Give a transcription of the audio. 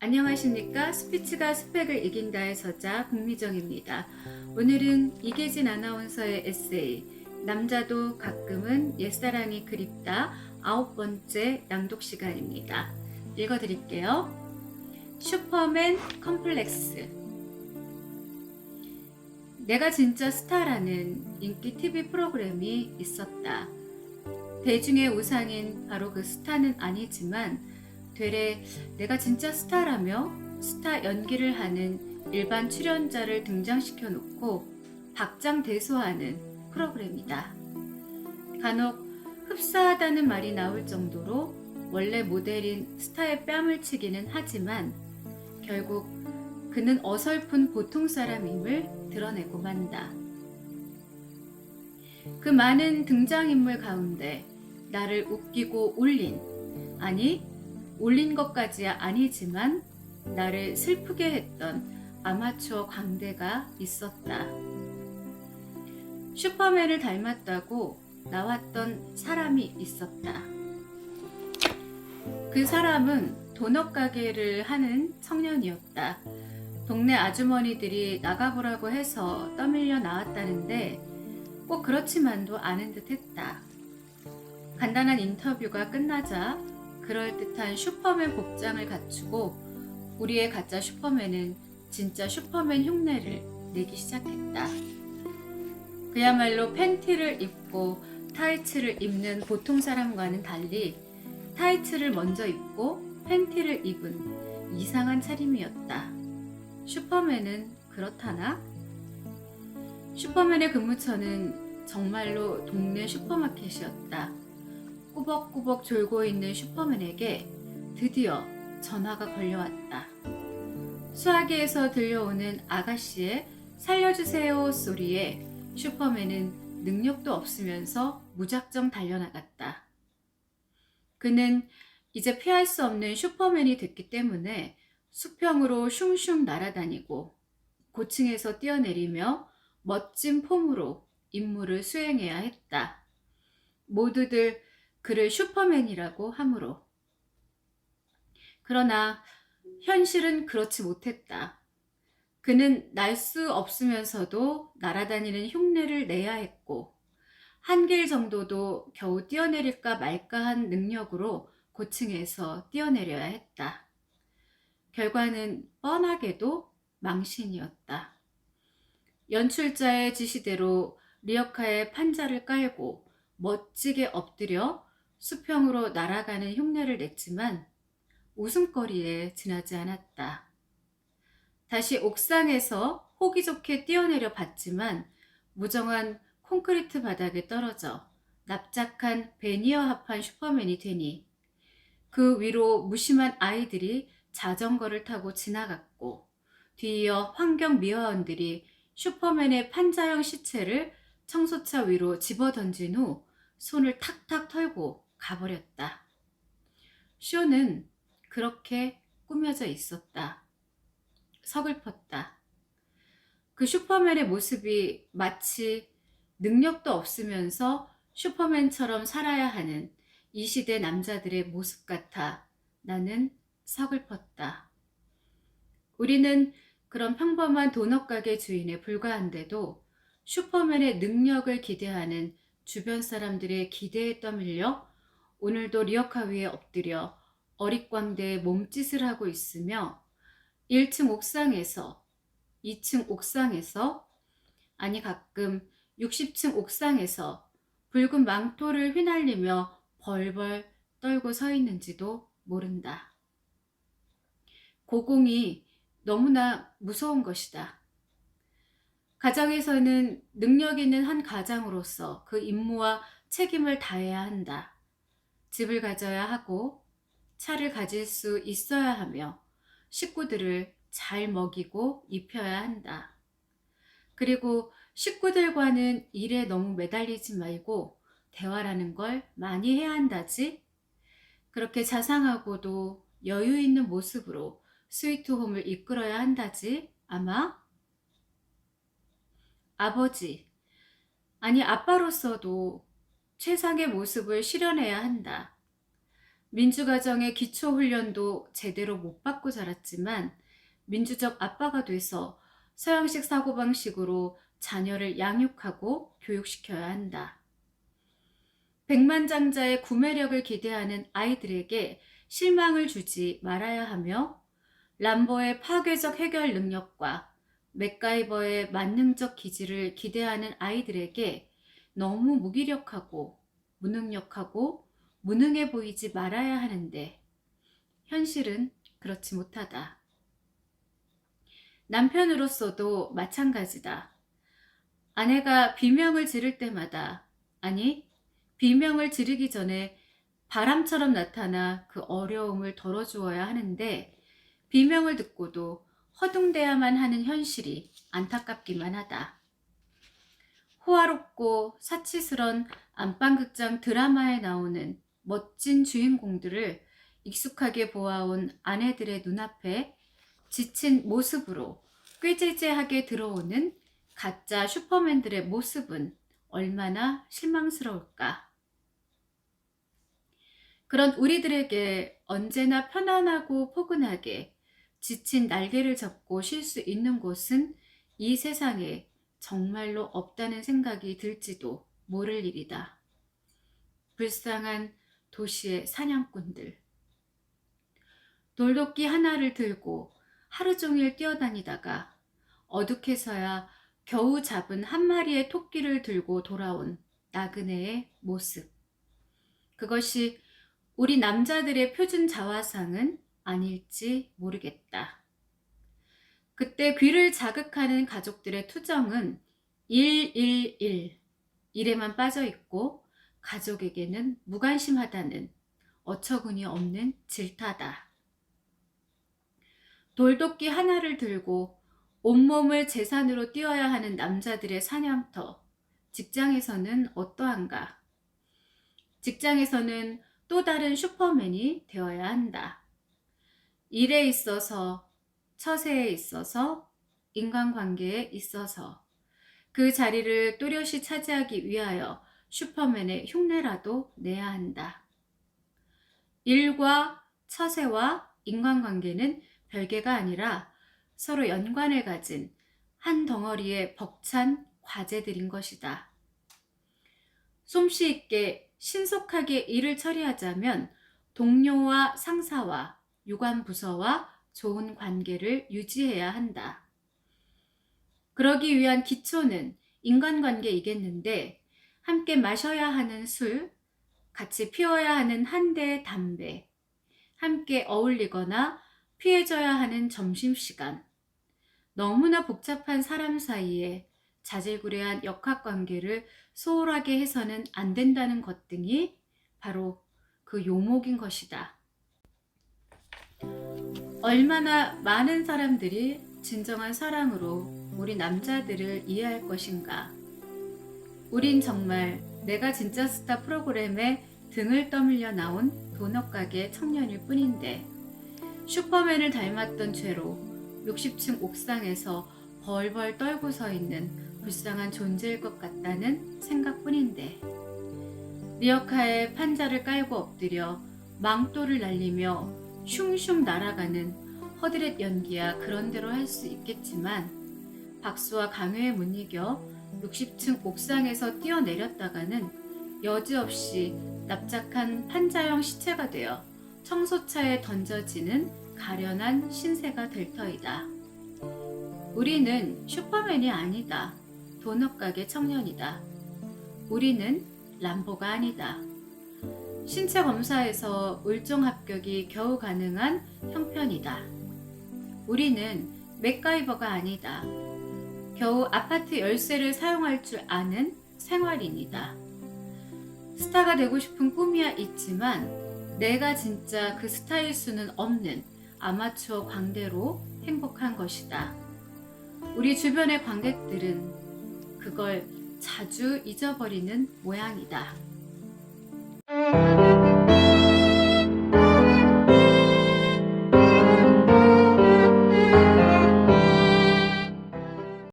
안녕하십니까. 스피츠가 스펙을 이긴다의 저자 국미정입니다. 오늘은 이계진 아나운서의 에세이 남자도 가끔은 옛사랑이 그립다 9번째 낭독 시간입니다. 읽어드릴게요. 슈퍼맨 컴플렉스. 내가 진짜 스타라는 인기 TV 프로그램이 있었다. 대중의 우상인 바로 그 스타는 아니지만 되레 내가 진짜 스타라며 스타 연기를 하는 일반 출연자를 등장시켜 놓고 박장대소하는 프로그램이다. 간혹 흡사하다는 말이 나올 정도로 원래 모델인 스타의 뺨을 치기는 하지만 결국 그는 어설픈 보통 사람임을 드러내고 만다. 그 많은 등장인물 가운데 나를 웃기고 올린 것까지야 아니지만 나를 슬프게 했던 아마추어 광대가 있었다. 슈퍼맨을 닮았다고 나왔던 사람이 있었다. 그 사람은 도넛 가게를 하는 청년이었다. 동네 아주머니들이 나가보라고 해서 떠밀려 나왔다는데 꼭 그렇지만도 않은 듯 했다. 간단한 인터뷰가 끝나자 그럴듯한 슈퍼맨 복장을 갖추고 우리의 가짜 슈퍼맨은 진짜 슈퍼맨 흉내를 내기 시작했다. 그야말로 팬티를 입고 타이츠를 입는 보통 사람과는 달리 타이츠를 먼저 입고 팬티를 입은 이상한 차림이었다. 슈퍼맨은 그렇다나? 슈퍼맨의 근무처는 정말로 동네 슈퍼마켓이었다. 꾸벅꾸벅 졸고 있는 슈퍼맨에게 드디어 전화가 걸려왔다. 수화기에서 들려오는 아가씨의 살려주세요 소리에 슈퍼맨은 능력도 없으면서 무작정 달려나갔다. 그는 이제 피할 수 없는 슈퍼맨이 됐기 때문에 수평으로 슝슝 날아다니고 고층에서 뛰어내리며 멋진 폼으로 임무를 수행해야 했다. 모두들 그를 슈퍼맨이라고 하므로. 그러나 현실은 그렇지 못했다. 그는 날 수 없으면서도 날아다니는 흉내를 내야 했고 한 길 정도도 겨우 뛰어내릴까 말까 한 능력으로 고층에서 뛰어내려야 했다. 결과는 뻔하게도 망신이었다. 연출자의 지시대로 리어카에 판자를 깔고 멋지게 엎드려 수평으로 날아가는 흉내를 냈지만 웃음거리에 지나지 않았다. 다시 옥상에서 호기 좋게 뛰어내려 봤지만 무정한 콘크리트 바닥에 떨어져 납작한 베니어합한 슈퍼맨이 되니 그 위로 무심한 아이들이 자전거를 타고 지나갔고 뒤이어 환경 미화원들이 슈퍼맨의 판자형 시체를 청소차 위로 집어던진 후 손을 탁탁 털고 가버렸다. 쇼는 그렇게 꾸며져 있었다. 서글펐다. 그 슈퍼맨의 모습이 마치 능력도 없으면서 슈퍼맨처럼 살아야 하는 이 시대 남자들의 모습 같아 나는 서글펐다. 우리는 그런 평범한 도넛 가게 주인에 불과한데도 슈퍼맨의 능력을 기대하는 주변 사람들의 기대에 떠밀려 오늘도 리어카 위에 엎드려 어릿광대의 몸짓을 하고 있으며 1층 옥상에서, 2층 옥상에서, 아니 가끔 60층 옥상에서 붉은 망토를 휘날리며 벌벌 떨고 서 있는지도 모른다. 고공이 너무나 무서운 것이다. 가정에서는 능력 있는 한 가장으로서 그 임무와 책임을 다해야 한다. 집을 가져야 하고 차를 가질 수 있어야 하며 식구들을 잘 먹이고 입혀야 한다. 그리고 식구들과는 일에 너무 매달리지 말고 대화라는 걸 많이 해야 한다지. 그렇게 자상하고도 여유 있는 모습으로 스위트홈을 이끌어야 한다지 아마. 아버지, 아니 아빠로서도 최상의 모습을 실현해야 한다. 민주가정의 기초훈련도 제대로 못 받고 자랐지만 민주적 아빠가 돼서 서양식 사고방식으로 자녀를 양육하고 교육시켜야 한다. 백만장자의 구매력을 기대하는 아이들에게 실망을 주지 말아야 하며 람보의 파괴적 해결 능력과 맥가이버의 만능적 기질을 기대하는 아이들에게 너무 무기력하고 무능력하고 무능해 보이지 말아야 하는데 현실은 그렇지 못하다. 남편으로서도 마찬가지다. 아내가 비명을 지를 때마다, 아니, 비명을 지르기 전에 바람처럼 나타나 그 어려움을 덜어주어야 하는데 비명을 듣고도 허둥대야만 하는 현실이 안타깝기만 하다. 호화롭고 사치스런 안방극장 드라마에 나오는 멋진 주인공들을 익숙하게 보아온 아내들의 눈앞에 지친 모습으로 꾀지지하게 들어오는 가짜 슈퍼맨들의 모습은 얼마나 실망스러울까. 그런 우리들에게 언제나 편안하고 포근하게 지친 날개를 잡고 쉴 수 있는 곳은 이 세상에 정말로 없다는 생각이 들지도 모를 일이다. 불쌍한 도시의 사냥꾼들. 돌도끼 하나를 들고 하루 종일 뛰어다니다가 어둑해서야 겨우 잡은 한 마리의 토끼를 들고 돌아온 나그네의 모습. 그것이 우리 남자들의 표준 자화상은 아닐지 모르겠다. 그때 귀를 자극하는 가족들의 투정은 111, 일에만 빠져 있고 가족에게는 무관심하다는 어처구니 없는 질타다. 돌도끼 하나를 들고 온몸을 재산으로 뛰어야 하는 남자들의 사냥터, 직장에서는 어떠한가? 직장에서는 또 다른 슈퍼맨이 되어야 한다. 일에 있어서, 처세에 있어서, 인간관계에 있어서 그 자리를 또렷이 차지하기 위하여 슈퍼맨의 흉내라도 내야 한다. 일과 처세와 인간관계는 별개가 아니라 서로 연관을 가진 한 덩어리의 벅찬 과제들인 것이다. 솜씨 있게 신속하게 일을 처리하자면 동료와 상사와 유관부서와 좋은 관계를 유지해야 한다. 그러기 위한 기초는 인간관계이겠는데 함께 마셔야 하는 술, 같이 피워야 하는 한 대의 담배, 함께 어울리거나 피해져야 하는 점심시간, 너무나 복잡한 사람 사이에 자질구레한 역학관계를 소홀하게 해서는 안 된다는 것 등이 바로 그 요목인 것이다. 얼마나 많은 사람들이 진정한 사랑으로 우리 남자들을 이해할 것인가. 우린 정말 내가 진짜 스타 프로그램에 등을 떠밀려 나온 도넛가게 청년일 뿐인데 슈퍼맨을 닮았던 죄로 60층 옥상에서 벌벌 떨고 서 있는 불쌍한 존재일 것 같다는 생각뿐인데 리어카에 판자를 깔고 엎드려 망토를 날리며 슝슝 날아가는 허드렛 연기야 그런대로 할 수 있겠지만 박수와 강요에 못 이겨 60층 옥상에서 뛰어내렸다가는 여지없이 납작한 판자형 시체가 되어 청소차에 던져지는 가련한 신세가 될 터이다. 우리는 슈퍼맨이 아니다. 도넛가게 청년이다. 우리는 람보가 아니다. 신체 검사에서 울종 합격이 겨우 가능한 형편이다. 우리는 맥가이버가 아니다. 겨우 아파트 열쇠를 사용할 줄 아는 생활인이다. 스타가 되고 싶은 꿈이야 있지만 내가 진짜 그 스타일 수는 없는 아마추어 광대로 행복한 것이다. 우리 주변의 관객들은 그걸 자주 잊어버리는 모양이다.